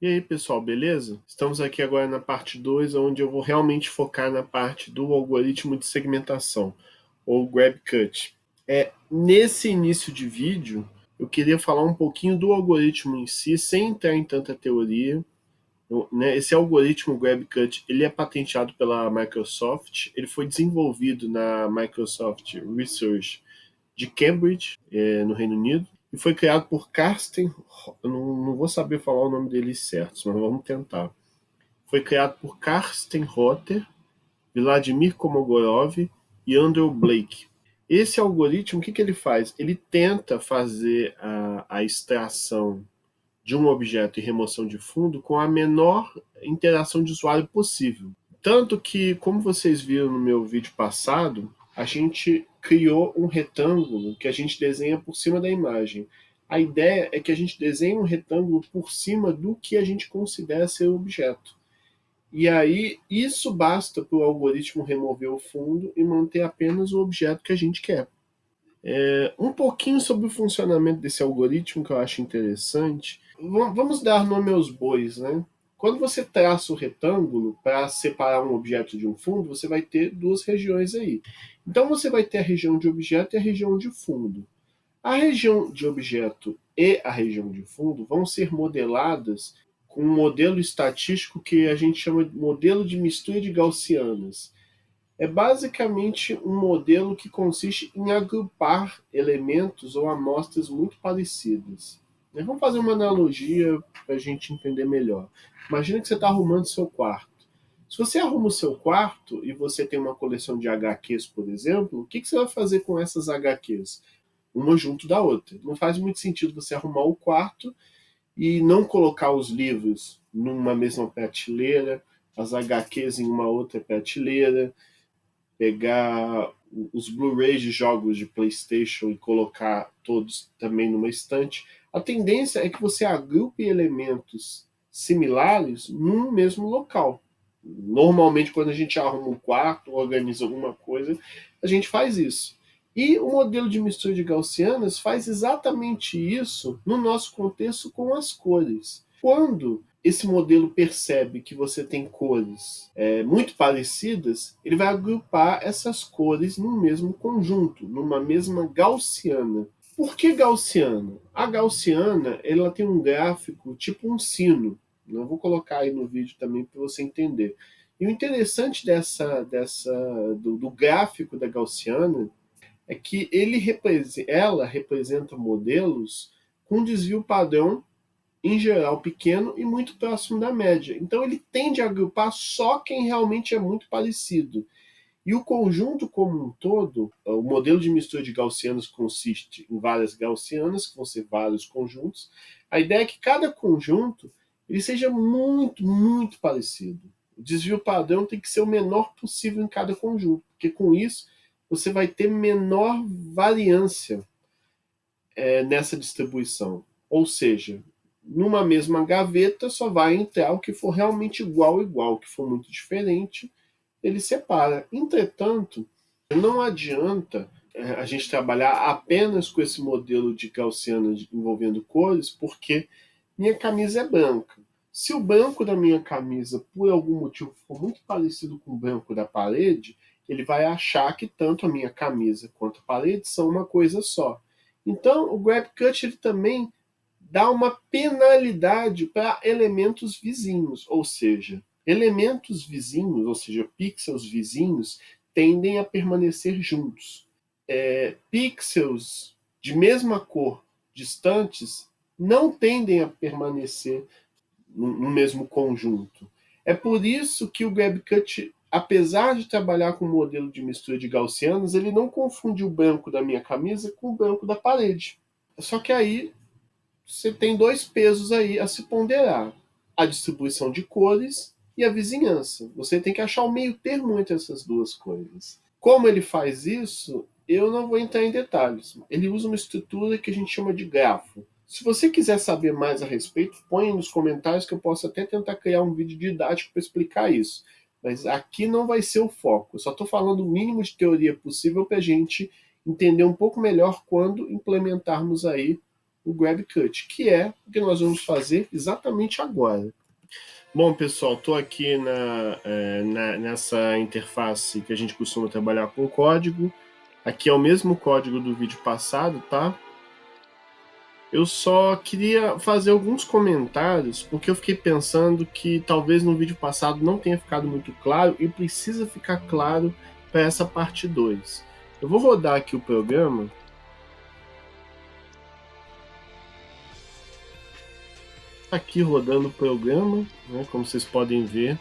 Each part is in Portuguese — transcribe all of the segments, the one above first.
E aí, pessoal, beleza? Estamos aqui agora na parte 2, onde eu vou realmente focar na parte do algoritmo de segmentação, ou GrabCut. Nesse início de vídeo, eu queria falar um pouquinho do algoritmo em si, sem entrar em tanta teoria. Esse algoritmo GrabCut, ele é patenteado pela Microsoft, ele foi desenvolvido na Microsoft Research de Cambridge, no Reino Unido, e foi criado por Karsten, eu não vou saber falar o nome dele certo, mas vamos tentar. Foi criado por Karsten Rotter, Vladimir Komogorov e Andrew Blake. Esse algoritmo, o que ele faz? Ele tenta fazer a extração de um objeto e remoção de fundo com a menor interação de usuário possível. Tanto que, como vocês viram no meu vídeo passado, a gente criou um retângulo que a gente desenha por cima da imagem. A ideia é que a gente desenhe um retângulo por cima do que a gente considera ser o objeto. E aí, isso basta para o algoritmo remover o fundo e manter apenas o objeto que a gente quer. Um pouquinho sobre o funcionamento desse algoritmo que eu acho interessante. Vamos dar nome aos bois, né? Quando você traça o retângulo para separar um objeto de um fundo, você vai ter duas regiões aí. Então você vai ter a região de objeto e a região de fundo. A região de objeto e a região de fundo vão ser modeladas com um modelo estatístico que a gente chama de modelo de mistura de gaussianas. É basicamente um modelo que consiste em agrupar elementos ou amostras muito parecidas. Vamos fazer uma analogia para a gente entender melhor. Imagina que você está arrumando seu quarto. Se você arruma o seu quarto e você tem uma coleção de HQs, por exemplo, o que você vai fazer com essas HQs? Uma junto da outra. Não faz muito sentido você arrumar o quarto e não colocar os livros numa mesma prateleira, as HQs em uma outra prateleira, pegar os Blu-rays de jogos de PlayStation e colocar todos também numa estante. A tendência é que você agrupe elementos similares num mesmo local. Normalmente, quando a gente arruma um quarto, organiza alguma coisa, a gente faz isso. E o modelo de mistura de gaussianas faz exatamente isso no nosso contexto com as cores. Quando esse modelo percebe que você tem cores muito parecidas, ele vai agrupar essas cores num mesmo conjunto, numa mesma gaussiana. Por que gaussiana? A gaussiana ela tem um gráfico tipo um sino. Eu vou colocar aí no vídeo também para você entender. E o interessante do gráfico da gaussiana é que ela representa modelos com desvio padrão em geral pequeno e muito próximo da média. Então ele tende a agrupar só quem realmente é muito parecido. E o conjunto como um todo, o modelo de mistura de gaussianos consiste em várias gaussianas, que vão ser vários conjuntos. A ideia é que cada conjunto ele seja muito, muito parecido. O desvio padrão tem que ser o menor possível em cada conjunto, porque com isso você vai ter menor variância nessa distribuição. Ou seja, numa mesma gaveta só vai entrar o que for realmente igual, igual. O que for muito diferente, ele separa. Entretanto, não adianta a gente trabalhar apenas com esse modelo de gaussiana envolvendo cores, porque minha camisa é branca. Se o branco da minha camisa, por algum motivo, for muito parecido com o branco da parede, ele vai achar que tanto a minha camisa quanto a parede são uma coisa só. Então, o GrabCut ele também dá uma penalidade para elementos vizinhos, ou seja, elementos vizinhos, ou seja, pixels vizinhos, tendem a permanecer juntos. Pixels de mesma cor distantes não tendem a permanecer no mesmo conjunto. É por isso que o GrabCut, apesar de trabalhar com um modelo de mistura de gaussianas, ele não confunde o branco da minha camisa com o branco da parede. Só que aí você tem dois pesos aí a se ponderar: a distribuição de cores e a vizinhança. Você tem que achar o meio termo entre essas duas coisas. Como ele faz isso, eu não vou entrar em detalhes. Ele usa uma estrutura que a gente chama de grafo. Se você quiser saber mais a respeito, põe nos comentários que eu posso até tentar criar um vídeo didático para explicar isso. Mas aqui não vai ser o foco. Eu só estou falando o mínimo de teoria possível para a gente entender um pouco melhor quando implementarmos aí o Grab Cut, que é o que nós vamos fazer exatamente agora. Bom, pessoal, estou aqui nessa interface que a gente costuma trabalhar com código. Aqui é o mesmo código do vídeo passado, tá? Eu só queria fazer alguns comentários, porque eu fiquei pensando que talvez no vídeo passado não tenha ficado muito claro e precisa ficar claro para essa parte 2. Eu vou rodar aqui o programa. Aqui rodando o programa, né, como vocês podem ver,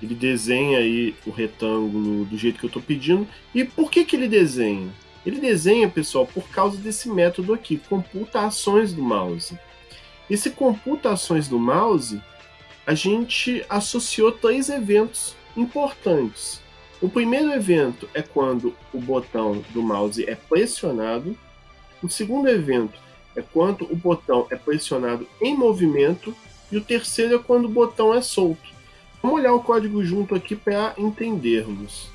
ele desenha aí o retângulo do jeito que eu estou pedindo. E por que ele desenha? Ele desenha, pessoal, por causa desse método aqui, computa ações do mouse. Esse computa ações do mouse, a gente associou 3 eventos importantes. O primeiro evento é quando o botão do mouse é pressionado. O segundo evento é quando o botão é pressionado em movimento. E o terceiro é quando o botão é solto. Vamos olhar o código junto aqui para entendermos.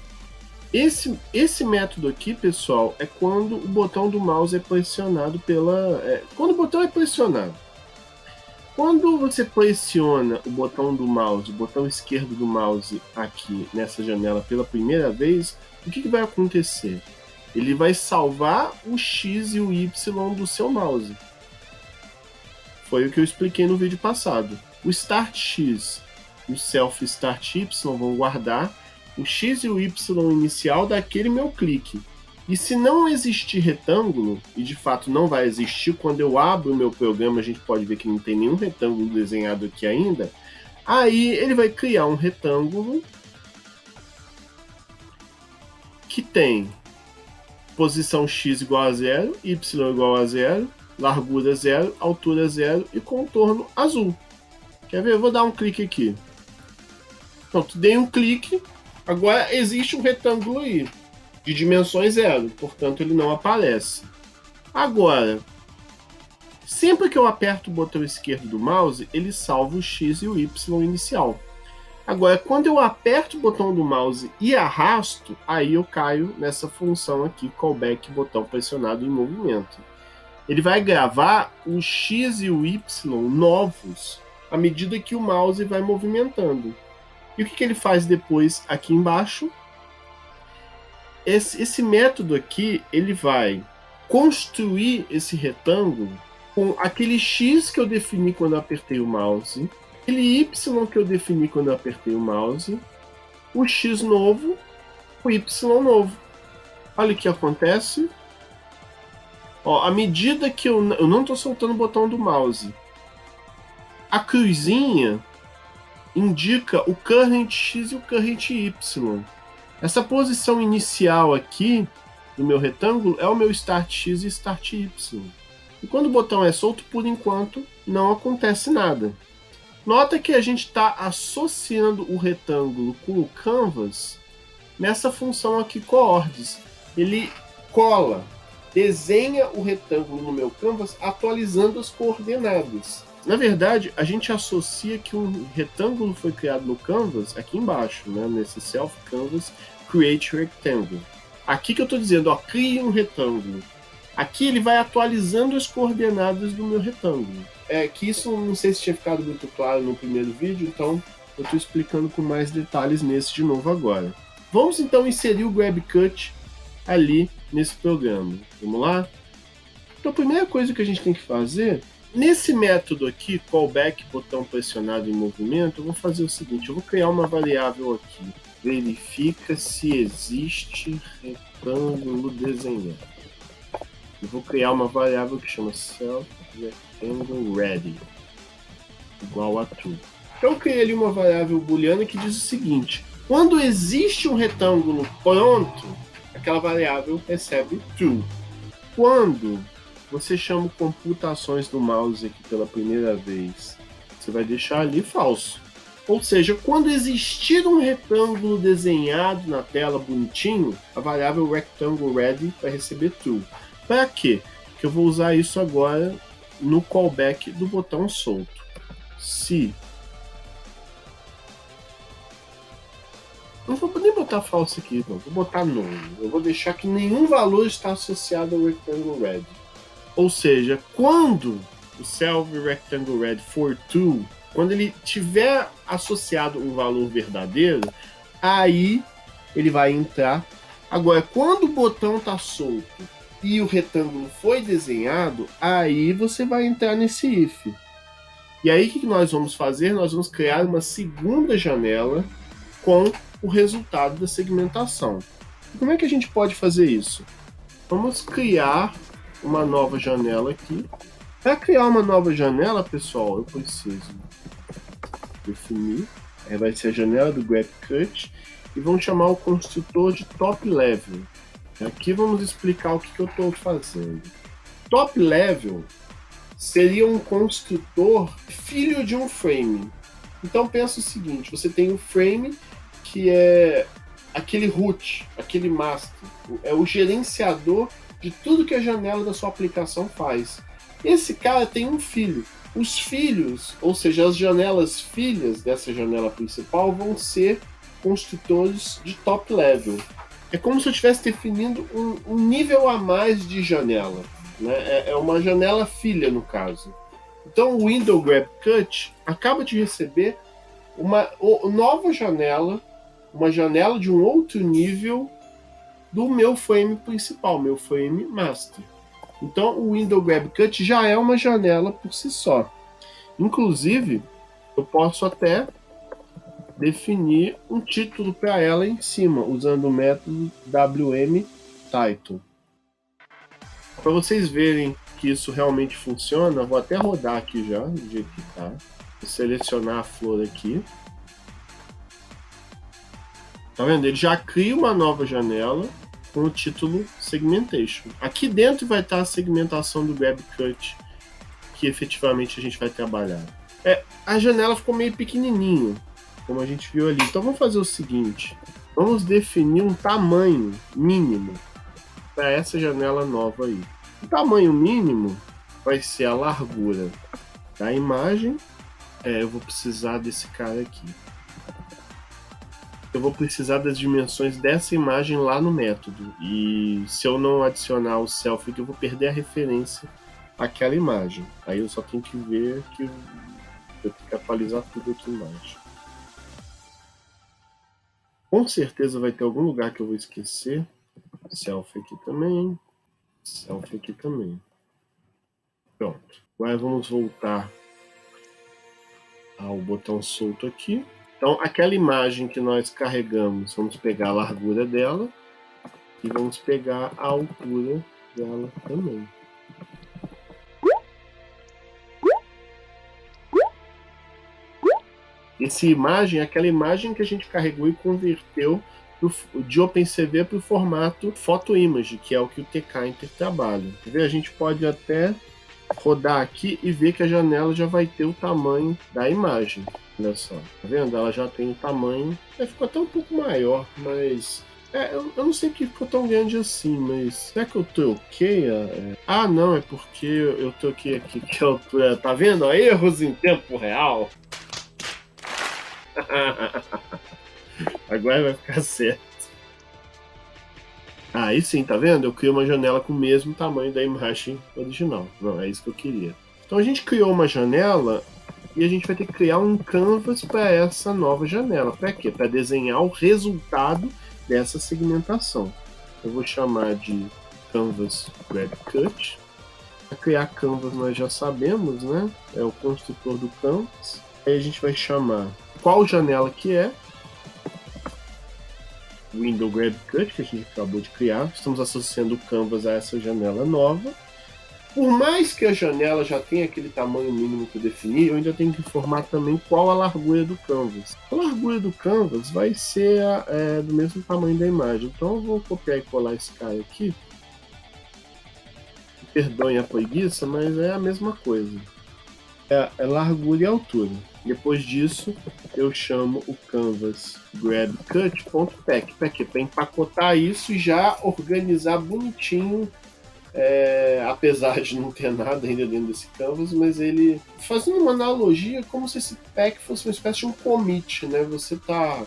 Esse método aqui, pessoal, é quando o botão do mouse é pressionado quando o botão é pressionado. Quando você pressiona o botão do mouse, o botão esquerdo do mouse aqui nessa janela pela primeira vez, o que vai acontecer? Ele vai salvar o X e o Y do seu mouse. Foi o que eu expliquei no vídeo passado. O Start X e o Self Start Y vão guardar o X e o Y inicial daquele meu clique. E se não existir retângulo, e de fato não vai existir, quando eu abro o meu programa a gente pode ver que não tem nenhum retângulo desenhado aqui ainda, aí ele vai criar um retângulo que tem posição X igual a 0, Y igual a 0, largura 0, altura 0 e contorno azul. Quer ver? Eu vou dar um clique aqui. Pronto, dei um clique, agora existe um retângulo aí, de dimensões 0, portanto ele não aparece. Agora, sempre que eu aperto o botão esquerdo do mouse, ele salva o X e o Y inicial. Agora, quando eu aperto o botão do mouse e arrasto, aí eu caio nessa função aqui, callback botão pressionado em movimento. Ele vai gravar o X e o Y novos à medida que o mouse vai movimentando. E o que ele faz depois aqui embaixo? Esse método aqui, ele vai construir esse retângulo com aquele X que eu defini quando eu apertei o mouse, aquele Y que eu defini quando eu apertei o mouse, o X novo, o Y novo. Olha o que acontece. Ó, à medida que eu não estou soltando o botão do mouse, a cruzinha indica o current X e o current Y. Essa posição inicial aqui do meu retângulo é o meu Start X e Start Y. E quando o botão é solto, por enquanto, não acontece nada. Nota que a gente está associando o retângulo com o canvas nessa função aqui, coords. Ele cola, desenha o retângulo no meu canvas atualizando as coordenadas. Na verdade, a gente associa que um retângulo foi criado no canvas aqui embaixo, né, nesse self canvas create rectangle. Aqui que eu estou dizendo, ó, crie um retângulo. Aqui ele vai atualizando as coordenadas do meu retângulo. Que isso não sei se tinha ficado muito claro no primeiro vídeo, então eu estou explicando com mais detalhes nesse de novo agora. Vamos então inserir o Grab Cut ali nesse programa. Vamos lá? Então a primeira coisa que a gente tem que fazer, nesse método aqui, callback botão pressionado em movimento, eu vou fazer o seguinte, eu vou criar uma variável aqui. Verifica se existe retângulo desenhado. Eu vou criar uma variável que chama self_rectangle_ready igual a true. Então eu criei ali uma variável booleana que diz o seguinte: quando existe um retângulo pronto, aquela variável recebe true. Quando você chama computações do mouse aqui pela primeira vez, você vai deixar ali falso. Ou seja, quando existir um retângulo desenhado na tela bonitinho, a variável rectangle_ready vai receber true. Para quê? Porque eu vou usar isso agora no callback do botão solto. Se não vou nem botar false aqui, não. Vou botar null. Eu vou deixar que nenhum valor está associado ao rectangle_ready. Ou seja, quando o self rectangle red for true, quando ele tiver associado um valor verdadeiro, aí ele vai entrar. Agora, quando o botão está solto e o retângulo foi desenhado, aí você vai entrar nesse if. E aí o que nós vamos fazer? Nós vamos criar uma segunda janela com o resultado da segmentação. E como é que a gente pode fazer isso? Vamos criar uma nova janela aqui. Para criar uma nova janela, pessoal, eu preciso definir. Aí vai ser a janela do GrabCut e vamos chamar o construtor de top level. Aqui vamos explicar o que eu estou fazendo. Top level seria um construtor filho de um frame. Então pensa o seguinte, você tem um frame que é aquele root, aquele master, é o gerenciador de tudo que a janela da sua aplicação faz. Esse cara tem um filho. Os filhos, ou seja, as janelas filhas dessa janela principal vão ser construtores de top level. É como se eu estivesse definindo um nível a mais de janela. Né? É uma janela filha, no caso. Então o Window GrabCut acaba de receber uma nova janela, uma janela de um outro nível do meu frame principal, meu frame master. Então o Window GrabCut já é uma janela por si só. Inclusive, eu posso até definir um título para ela em cima, usando o método WMTitle. Para vocês verem que isso realmente funciona, eu vou até rodar aqui já, do jeito que está. Vou selecionar a flor aqui. Tá vendo? Ele já cria uma nova janela com o título Segmentation. Aqui dentro vai estar a segmentação do GrabCut que efetivamente a gente vai trabalhar. A janela ficou meio pequenininha, como a gente viu ali. Então vamos fazer o seguinte, vamos definir um tamanho mínimo para essa janela nova aí. O tamanho mínimo vai ser a largura da imagem. Eu vou precisar desse cara aqui. Eu vou precisar das dimensões dessa imagem lá no método. E se eu não adicionar o self, eu vou perder a referência àquela imagem. Aí eu só tenho que ver que eu tenho que atualizar tudo aqui embaixo. Com certeza vai ter algum lugar que eu vou esquecer. Self aqui também. Self aqui também. Pronto. Agora vamos voltar ao botão solto aqui. Então, aquela imagem que nós carregamos, vamos pegar a largura dela e vamos pegar a altura dela também. Essa imagem é aquela imagem que a gente carregou e converteu de OpenCV para o formato PhotoImage, que é o que o TKinter trabalha. Quer ver? A gente pode até rodar aqui e ver que a janela já vai ter o tamanho da imagem. Olha só, tá vendo? Ela já tem o tamanho. Ficou até um pouco maior, mas... eu não sei porque ficou tão grande assim, mas... Será que eu troquei? Ah, não, é porque eu troquei aqui que a altura... Tá vendo? Erros em tempo real. Agora vai ficar certo. Aí sim, tá vendo? Eu criei uma janela com o mesmo tamanho da imagem original. Não, é isso que eu queria. Então a gente criou uma janela e a gente vai ter que criar um canvas para essa nova janela. Para quê? Para desenhar o resultado dessa segmentação. Eu vou chamar de canvas GrabCut. Para criar canvas nós já sabemos, né? É o construtor do canvas. Aí a gente vai chamar qual janela que é. Window GrabCut, que a gente acabou de criar. Estamos associando o canvas a essa janela nova. Por mais que a janela já tenha aquele tamanho mínimo que eu defini, eu ainda tenho que informar também qual a largura do canvas. A largura do canvas vai ser do mesmo tamanho da imagem. Então eu vou copiar e colar esse cara aqui. Perdoem a preguiça, mas é a mesma coisa. É largura e altura. Depois disso, eu chamo o canvas GrabCut.pack. Para quê? Para empacotar isso e já organizar bonitinho. Apesar de não ter nada ainda dentro desse canvas, mas ele fazendo uma analogia como se esse pack fosse uma espécie de um commit, né? Você está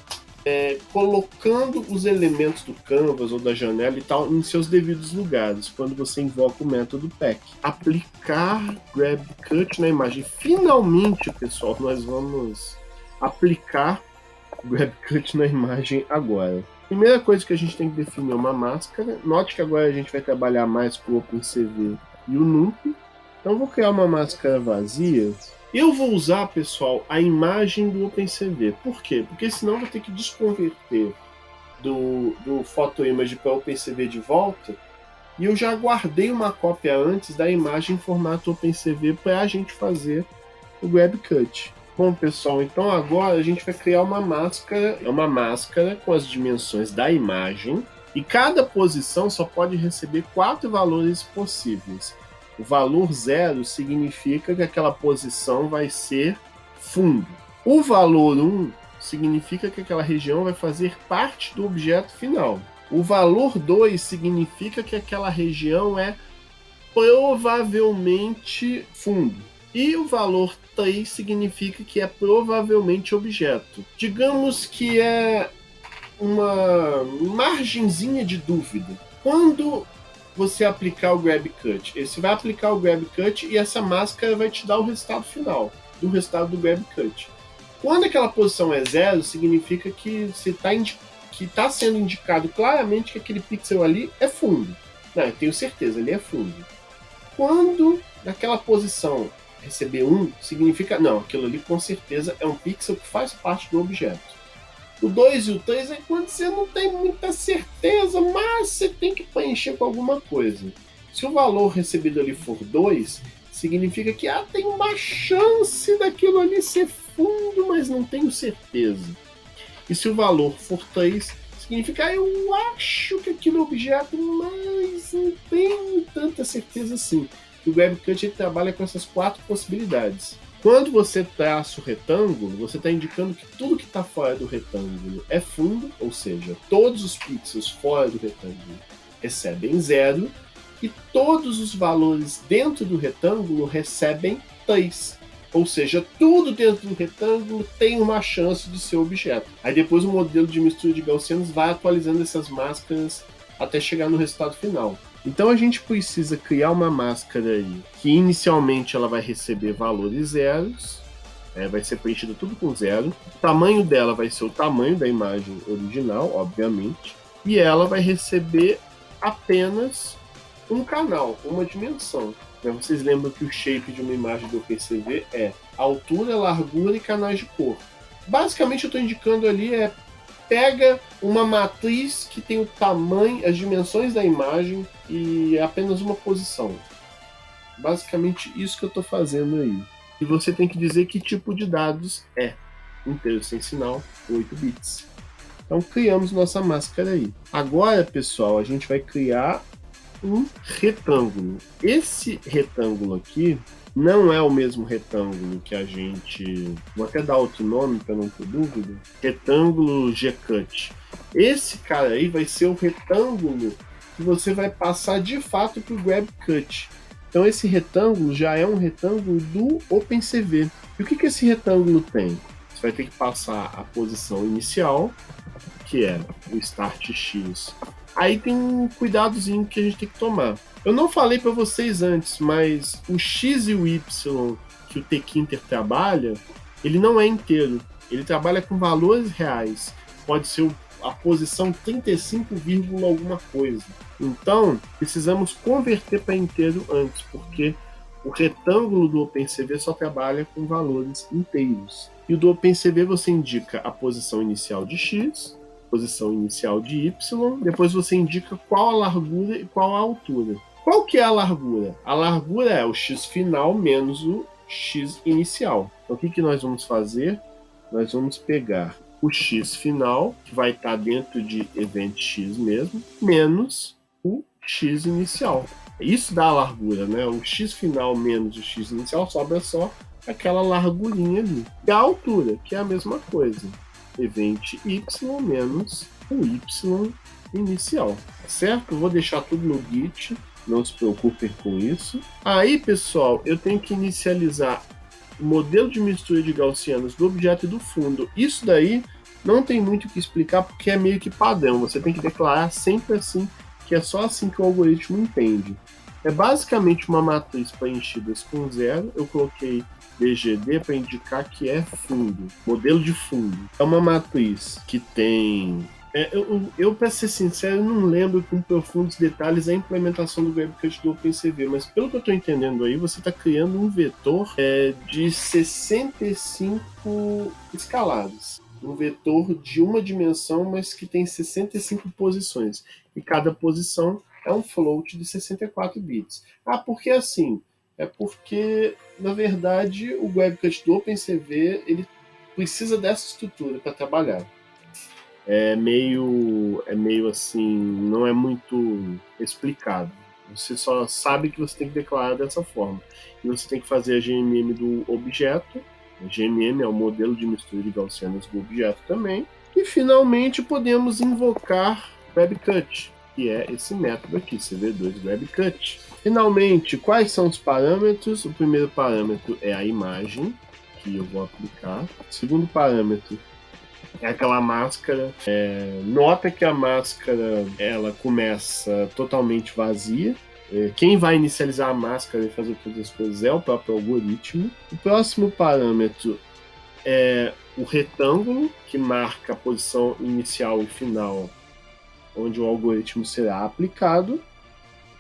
colocando os elementos do canvas ou da janela e tal em seus devidos lugares, quando você invoca o método pack. Aplicar grab cut na imagem. Finalmente, pessoal, nós vamos aplicar grab cut na imagem agora. Primeira coisa que a gente tem que definir é uma máscara. Note que agora a gente vai trabalhar mais com o OpenCV e o NumPy. Então, vou criar uma máscara vazia. Eu vou usar, pessoal, a imagem do OpenCV. Por quê? Porque senão eu vou ter que desconverter do PhotoImage para o OpenCV de volta. E eu já guardei uma cópia antes da imagem em formato OpenCV para a gente fazer o grab cut. Bom, pessoal, então agora a gente vai criar uma máscara. É uma máscara com as dimensões da imagem. E cada posição só pode receber 4 valores possíveis. O valor 0 significa que aquela posição vai ser fundo. O valor 1 significa que aquela região vai fazer parte do objeto final. O valor 2 significa que aquela região é provavelmente fundo. E o valor 3 significa que é provavelmente objeto. Digamos que é uma margenzinha de dúvida. Quando você aplicar o grab cut, você vai aplicar o grab cut e essa máscara vai te dar o resultado final do resultado do grab cut. Quando aquela posição é 0, significa que você está sendo indicado claramente que aquele pixel ali é fundo. Não, eu tenho certeza, ele é fundo. Quando naquela posição receber 1, significa não, aquilo ali com certeza é um pixel que faz parte do objeto. O 2 e o 3 é quando você não tem muita certeza, mas você tem que preencher com alguma coisa. Se o valor recebido ali for 2, significa que tem uma chance daquilo ali ser fundo, mas não tenho certeza. E se o valor for 3, significa eu acho que aquilo é objeto, mas não tenho tanta certeza assim. O grab cut ele trabalha com essas 4 possibilidades. Quando você traça o retângulo, você está indicando que tudo que está fora do retângulo é fundo, ou seja, todos os pixels fora do retângulo recebem 0 e todos os valores dentro do retângulo recebem 3. Ou seja, tudo dentro do retângulo tem uma chance de ser objeto. Aí depois o modelo de mistura de gaussianos vai atualizando essas máscaras até chegar no resultado final. Então a gente precisa criar uma máscara aí que inicialmente ela vai receber valores zeros, vai ser preenchido tudo com 0. O tamanho dela vai ser o tamanho da imagem original, obviamente, e ela vai receber apenas um canal, uma dimensão. Vocês lembram que o shape de uma imagem do OpenCV é altura, largura e canais de cor. Basicamente eu estou indicando ali pega uma matriz que tem o tamanho, as dimensões da imagem e apenas uma posição. Basicamente isso que eu estou fazendo aí. E você tem que dizer que tipo de dados é. Inteiro sem sinal, 8 bits. Então criamos nossa máscara aí. Agora, pessoal, a gente vai criar um retângulo. Esse retângulo aqui não é o mesmo retângulo que a gente... Vou até dar outro nome para não ter dúvida. Retângulo G-Cut. Esse cara aí vai ser o retângulo que você vai passar de fato para o grab cut. Então esse retângulo já é um retângulo do OpenCV. E o que esse retângulo tem? Você vai ter que passar a posição inicial, que é o start X. Aí tem um cuidadozinho que a gente tem que tomar. Eu não falei para vocês antes, mas o X e o Y que o Tkinter trabalha, ele não é inteiro. Ele trabalha com valores reais. Pode ser a posição 35, alguma coisa. Então, precisamos converter para inteiro antes, porque o retângulo do OpenCV só trabalha com valores inteiros. E o do OpenCV você indica a posição inicial de X, posição inicial de Y, depois você indica qual a largura e qual a altura. Qual que é a largura? A largura é o X final menos o X inicial. Então o que nós vamos fazer? Nós vamos pegar o X final, que vai estar dentro de event X mesmo, menos o X inicial. Isso dá a largura, né? O X final menos o X inicial sobra só aquela largurinha ali. E a altura, que é a mesma coisa. Event Y menos o Y inicial. Certo? Vou deixar tudo no Git, não se preocupem com isso. Aí, pessoal, eu tenho que inicializar o modelo de mistura de gaussianos do objeto e do fundo. Isso daí Não tem muito o que explicar porque é meio que padrão. Você tem que declarar sempre assim, que é só assim que o algoritmo entende. É basicamente uma matriz preenchida com zero. Eu coloquei BGD para indicar que é fundo, modelo de fundo. É uma matriz que tem... eu para ser sincero, não lembro com profundos detalhes a implementação do GrabCut do OpenCV, mas pelo que eu estou entendendo aí, você está criando um vetor de 65 escaladas. Um vetor de uma dimensão, mas que tem 65 posições. E cada posição é um float de 64 bits. Ah, por que assim? É porque, na verdade, o GrabCut do OpenCV ele precisa dessa estrutura para trabalhar. É meio assim, não é muito explicado. Você só sabe que você tem que declarar dessa forma. E você tem que fazer a GMM do objeto. A GMM é o modelo de mistura de gaussianas do objeto também. E finalmente podemos invocar GrabCut, que é esse método aqui, CV2 GrabCut. Finalmente, quais são os parâmetros? O primeiro parâmetro é a imagem, que eu vou aplicar. O segundo parâmetro é aquela máscara. Nota que a máscara ela começa totalmente vazia. Quem vai inicializar a máscara e fazer todas as coisas é o próprio algoritmo. O próximo parâmetro é o retângulo, que marca a posição inicial e final onde o algoritmo será aplicado.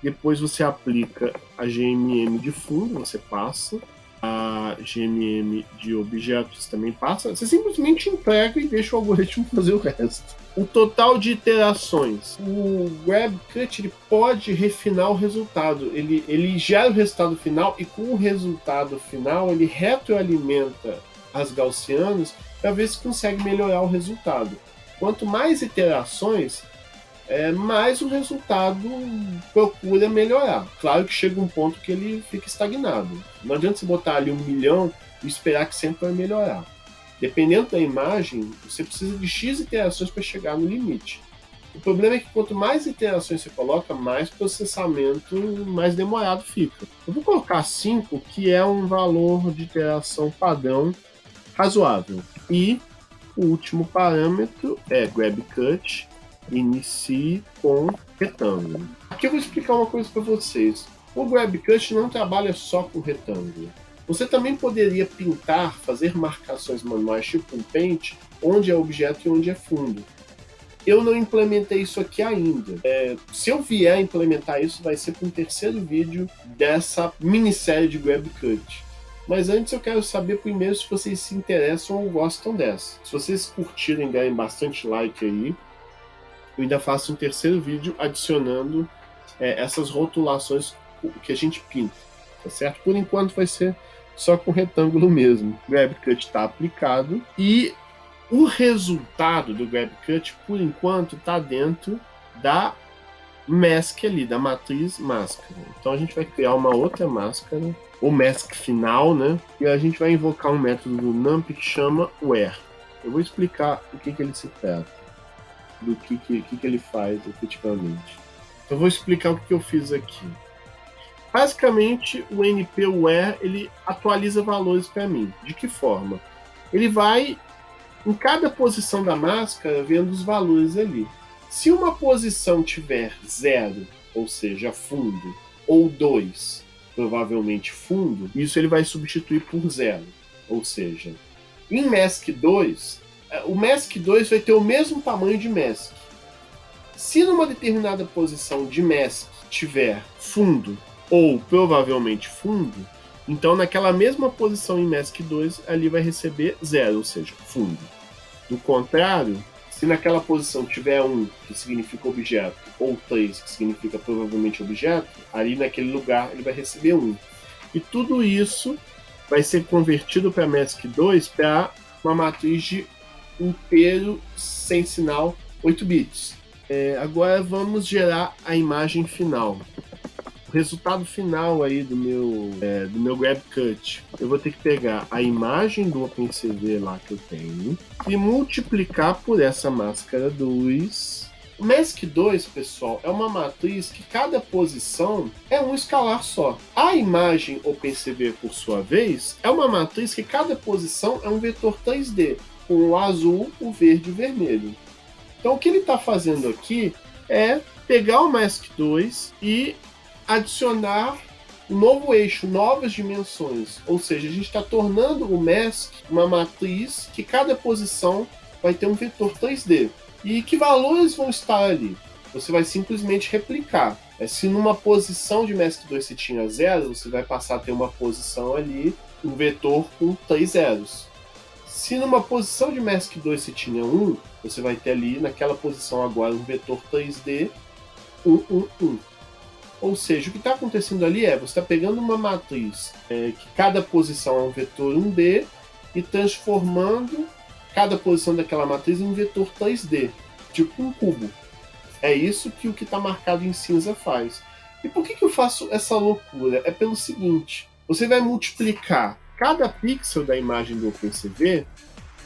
Depois você aplica a GMM de fundo, você passa. A GMM de objetos também passa. Você simplesmente entrega e deixa o algoritmo fazer o resto. O total de iterações. O GrabCut ele pode refinar o resultado. Ele gera o resultado final e com o resultado final ele retroalimenta as gaussianas para ver se consegue melhorar o resultado. Quanto mais iterações, mais o resultado procura melhorar. Claro que chega um ponto que ele fica estagnado. Não adianta você botar ali 1 milhão e esperar que sempre vai melhorar. Dependendo da imagem, você precisa de X iterações para chegar no limite. O problema é que quanto mais iterações você coloca, mais processamento, mais demorado fica. Eu vou colocar 5, que é um valor de iteração padrão razoável. E o último parâmetro é GrabCut, inicie com retângulo. Aqui eu vou explicar uma coisa para vocês. O GrabCut não trabalha só com retângulo. Você também poderia pintar, fazer marcações manuais tipo um paint, onde é objeto e onde é fundo. Eu não implementei isso aqui ainda. Se eu vier a implementar isso, vai ser para um terceiro vídeo dessa minissérie de GrabCut. Mas antes eu quero saber primeiro se vocês se interessam ou gostam dessa. Se vocês curtirem, ganhem bastante like aí. Eu ainda faço um terceiro vídeo adicionando essas rotulações que a gente pinta, tá certo? Por enquanto vai ser só com retângulo mesmo. O GrabCut está aplicado e o resultado do GrabCut, por enquanto, está dentro da mask ali, da matriz máscara. Então a gente vai criar uma outra máscara, o mask final, né? E a gente vai invocar um método do NumPy que chama where. Eu vou explicar o que ele se trata, do que ele faz efetivamente. Eu vou explicar o que eu fiz aqui. Basicamente, o NP-Where ele atualiza valores para mim. De que forma? Ele vai, em cada posição da máscara, vendo os valores ali. Se uma posição tiver 0, ou seja, fundo, ou 2, provavelmente fundo, isso ele vai substituir por 0. Ou seja, em mask 2, o mask 2 vai ter o mesmo tamanho de mask. Se numa determinada posição de mask tiver fundo ou provavelmente fundo, então naquela mesma posição em mask 2 ali vai receber 0, ou seja, fundo. Do contrário, se naquela posição tiver 1, que significa objeto, ou 3, que significa provavelmente objeto, ali naquele lugar ele vai receber 1. E tudo isso vai ser convertido para mask 2 para uma matriz de inteiro sem sinal 8 bits. Agora vamos gerar a imagem final. O resultado final aí do meu GrabCut, eu vou ter que pegar a imagem do OpenCV lá que eu tenho e multiplicar por essa máscara 2. O mask 2, pessoal, é uma matriz que cada posição é um escalar só. A imagem OpenCV, por sua vez, é uma matriz que cada posição é um vetor 3D. com o azul, o verde e o vermelho. Então o que ele está fazendo aqui é pegar o Mask 2 e adicionar um novo eixo, novas dimensões. Ou seja, a gente está tornando o Mask uma matriz que cada posição vai ter um vetor 3D. E que valores vão estar ali? Você vai simplesmente replicar. Se numa posição de Mask 2 você tinha 0, você vai passar a ter uma posição ali, um vetor com 3 zeros. Se numa posição de Mask 2 você tinha 1, você vai ter ali naquela posição agora um vetor 3D 1, 1, 1. Ou seja, o que está acontecendo ali é, você está pegando uma matriz que cada posição é um vetor 1D e transformando cada posição daquela matriz em um vetor 3D, tipo um cubo. É isso que o que está marcado em cinza faz. E por que eu faço essa loucura? É pelo seguinte, você vai multiplicar cada pixel da imagem do OpenCV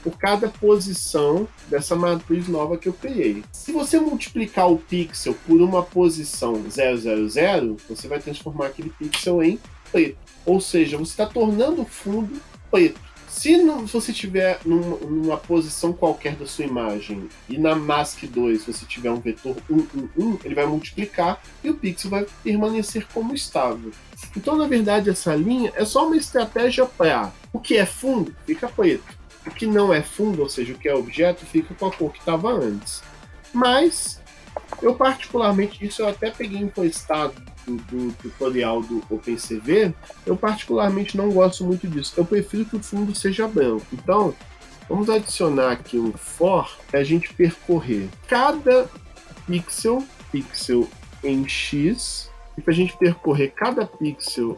por cada posição dessa matriz nova que eu criei. Se você multiplicar o pixel por uma posição 000, você vai transformar aquele pixel em preto. Ou seja, você está tornando o fundo preto. Se você tiver numa posição qualquer da sua imagem e na Mask 2 você tiver um vetor 1, 1, 1, ele vai multiplicar e o pixel vai permanecer como estável. Então, na verdade, essa linha é só uma estratégia para o que é fundo fica preto. O que não é fundo, ou seja, o que é objeto, fica com a cor que estava antes. Mas, eu particularmente, isso eu até peguei emprestado do tutorial do OpenCV, eu particularmente não gosto muito disso. Eu prefiro que o fundo seja branco. Então, vamos adicionar aqui um for para a gente percorrer cada pixel em X, e para a gente percorrer cada pixel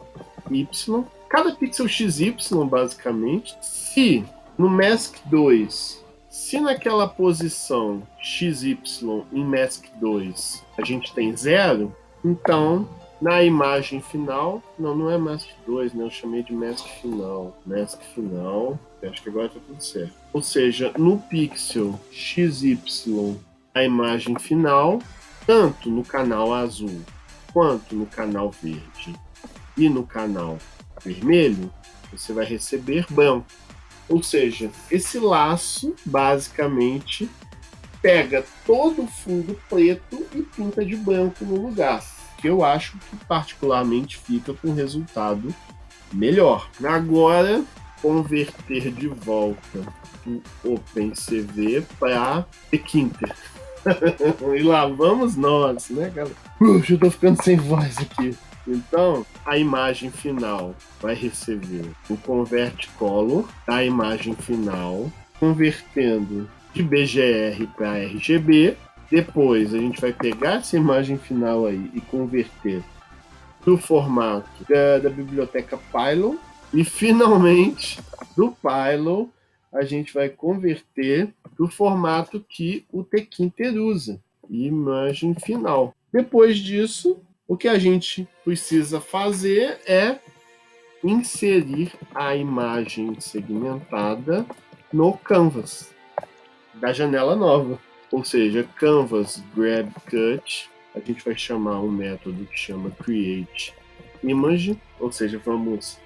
Y, cada pixel XY, basicamente. Se no Mask 2, se naquela posição XY em Mask 2 a gente tem 0, então na imagem final, não é Mask 2, né? Eu chamei de Mask final. Mask final, acho que agora está tudo certo. Ou seja, no pixel XY, a imagem final, tanto no canal azul quanto no canal verde e no canal vermelho, você vai receber branco. Ou seja, esse laço, basicamente, pega todo o fundo preto e pinta de branco no lugar, que eu acho que particularmente fica com um resultado melhor. Agora, converter de volta o OpenCV para Tkinter. E lá vamos nós, né, galera? Já tô ficando sem voz aqui. Então, a imagem final vai receber o Convert Color da imagem final, convertendo de BGR para RGB. Depois, a gente vai pegar essa imagem final aí e converter para o formato da biblioteca Pylon. E, finalmente, do Pylon, a gente vai converter para o formato que o Tkinter usa, imagem final. Depois disso, o que a gente precisa fazer é inserir a imagem segmentada no Canvas da janela nova. Ou seja, Canvas Grab Cut, a gente vai chamar um método que chama Create Image, ou seja, vamos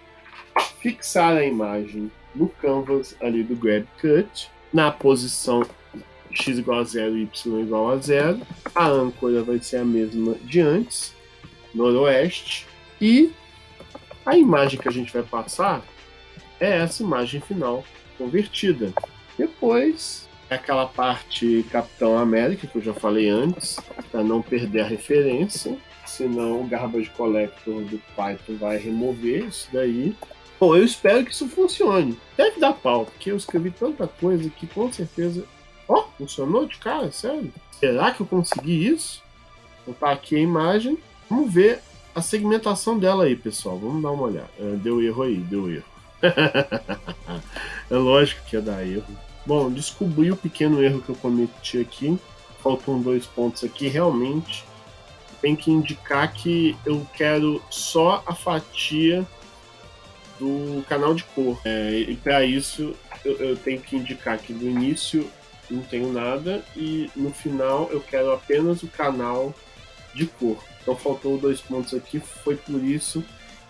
fixar a imagem no Canvas ali do Grab Cut, na posição x igual a 0 e y igual a 0. A âncora vai ser a mesma de antes, noroeste, e a imagem que a gente vai passar é essa imagem final convertida. Depois é aquela parte Capitão América que eu já falei antes, para não perder a referência, senão o Garbage Collector do Python vai remover isso daí. Bom, eu espero que isso funcione. Deve dar pau, porque eu escrevi tanta coisa que com certeza... Ó, funcionou de cara, sério? Será que eu consegui isso? Vou botar aqui a imagem. Vamos ver a segmentação dela aí, pessoal. Vamos dar uma olhada. Deu erro aí, deu erro. É lógico que ia dar erro. Bom, descobri o pequeno erro que eu cometi aqui. Faltam 2 pontos aqui. Realmente tem que indicar que eu quero só a fatia do canal de cor. E para isso eu tenho que indicar que no início não tenho nada e no final eu quero apenas o canal de cor. Então faltou 2 pontos aqui, foi por isso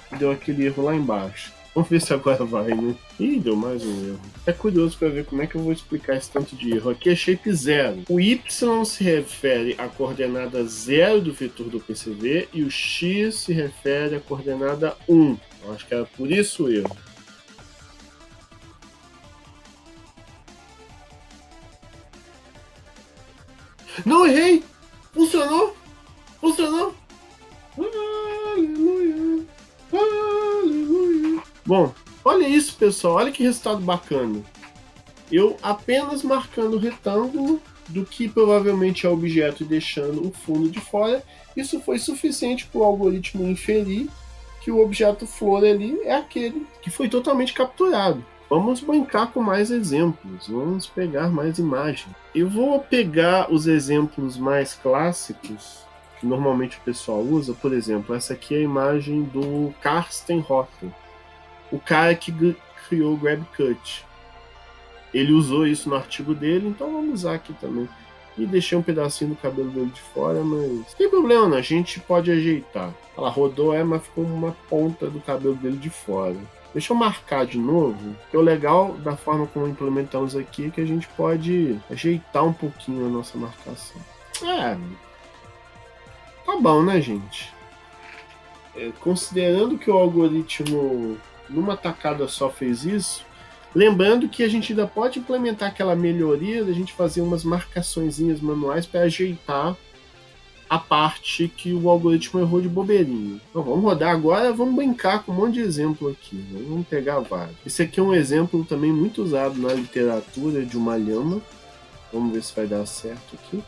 que deu aquele erro lá embaixo. Vamos ver se agora vai, né? Ih, deu mais um erro. É curioso para ver como é que eu vou explicar esse tanto de erro. Aqui é shape 0. O y se refere à coordenada 0 do vetor do PCV e o x se refere à coordenada 1. Eu acho que era por isso o erro. Não errei! Funcionou! Funcionou! Aleluia! Aleluia! Bom, olha isso, pessoal. Olha que resultado bacana. Eu apenas marcando o retângulo do que provavelmente é o objeto e deixando o fundo de fora, isso foi suficiente para o algoritmo inferir que o objeto flor ali é aquele que foi totalmente capturado. Vamos brincar com mais exemplos, vamos pegar mais imagens. Eu vou pegar os exemplos mais clássicos que normalmente o pessoal usa. Por exemplo, essa aqui é a imagem do Carsten Rotten, o cara que criou o GrabCut. Ele usou isso no artigo dele, então vamos usar aqui também. E deixei um pedacinho do cabelo dele de fora, mas não tem problema, né? A gente pode ajeitar. Ela rodou, mas ficou uma ponta do cabelo dele de fora. Deixa eu marcar de novo, que o legal da forma como implementamos aqui é que a gente pode ajeitar um pouquinho a nossa marcação. Tá bom, né, gente? Considerando que o algoritmo numa tacada só fez isso, lembrando que a gente ainda pode implementar aquela melhoria da gente fazer umas marcaçõezinhas manuais para ajeitar a parte que o algoritmo errou de bobeirinho. Então, vamos rodar agora, vamos brincar com um monte de exemplo aqui. Vamos pegar vários. Esse aqui é um exemplo também muito usado na literatura de uma lhama. Vamos ver se vai dar certo aqui.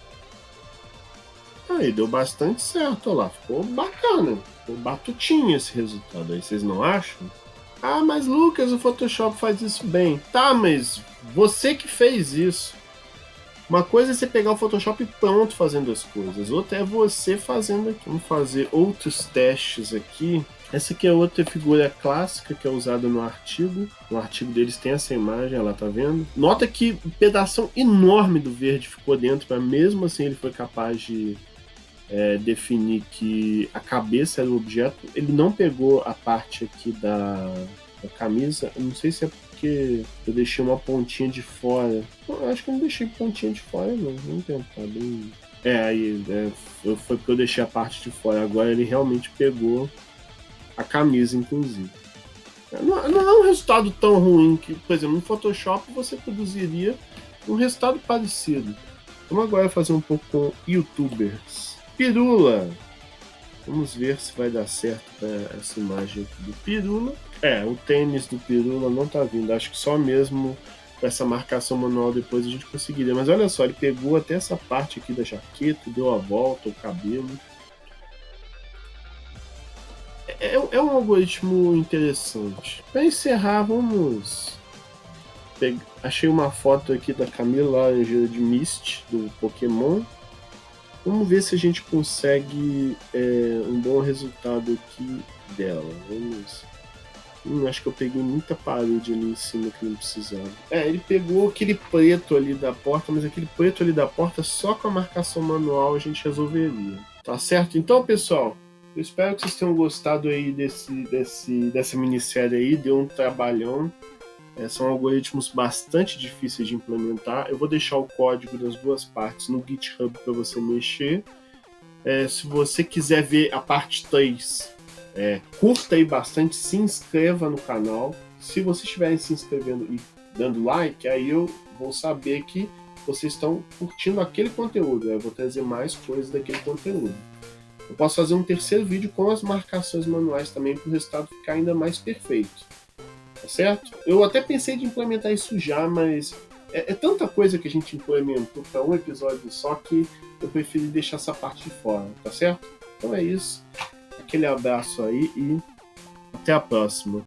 Aí, deu bastante certo, olha lá. Ficou bacana. Ficou batutinho esse resultado aí, vocês não acham? Ah, mas Lucas, o Photoshop faz isso bem. Tá, mas você que fez isso. Uma coisa é você pegar o Photoshop pronto fazendo as coisas, outra é você fazendo aqui. Vamos fazer outros testes aqui. Essa aqui é outra figura clássica que é usada no artigo. No artigo deles tem essa imagem, ela tá vendo? Nota que um pedaço enorme do verde ficou dentro, mas mesmo assim ele foi capaz de definir que a cabeça era o objeto. Ele não pegou a parte aqui da camisa. Eu não sei se é porque eu deixei uma pontinha de fora. Eu acho que eu não deixei pontinha de fora, não. Vamos tentar bem. Foi porque eu deixei a parte de fora. Agora ele realmente pegou a camisa, inclusive. Não é um resultado tão ruim que, por exemplo, no Photoshop você produziria um resultado parecido. Vamos agora fazer um pouco com YouTubers. Pirula! Vamos ver se vai dar certo para essa imagem aqui do Pirula. O tênis do Pirula não tá vindo. Acho que só mesmo com essa marcação manual depois a gente conseguiria. Mas olha só, ele pegou até essa parte aqui da jaqueta, deu a volta, o cabelo. É um algoritmo interessante. Para encerrar, vamos... Achei uma foto aqui da Camila Laranjeira de Mist, do Pokémon. Vamos ver se a gente consegue um bom resultado aqui dela. Vamos. Acho que eu peguei muita parede ali em cima que não precisava. Ele pegou aquele preto ali da porta, mas aquele preto ali da porta só com a marcação manual a gente resolveria. Tá certo? Então, pessoal, eu espero que vocês tenham gostado aí dessa minissérie aí. Deu um trabalhão. São algoritmos bastante difíceis de implementar. Eu vou deixar o código das duas partes no GitHub para você mexer. Se você quiser ver a parte 3, curta aí bastante, se inscreva no canal. Se vocês estiverem se inscrevendo e dando like, aí eu vou saber que vocês estão curtindo aquele conteúdo. Eu vou trazer mais coisas daquele conteúdo. Eu posso fazer um terceiro vídeo com as marcações manuais também para o resultado ficar ainda mais perfeito. Tá certo? Eu até pensei de implementar isso já, mas é tanta coisa que a gente implementou para um episódio só que eu preferi deixar essa parte de fora, tá certo? Então é isso. Aquele abraço aí e até a próxima.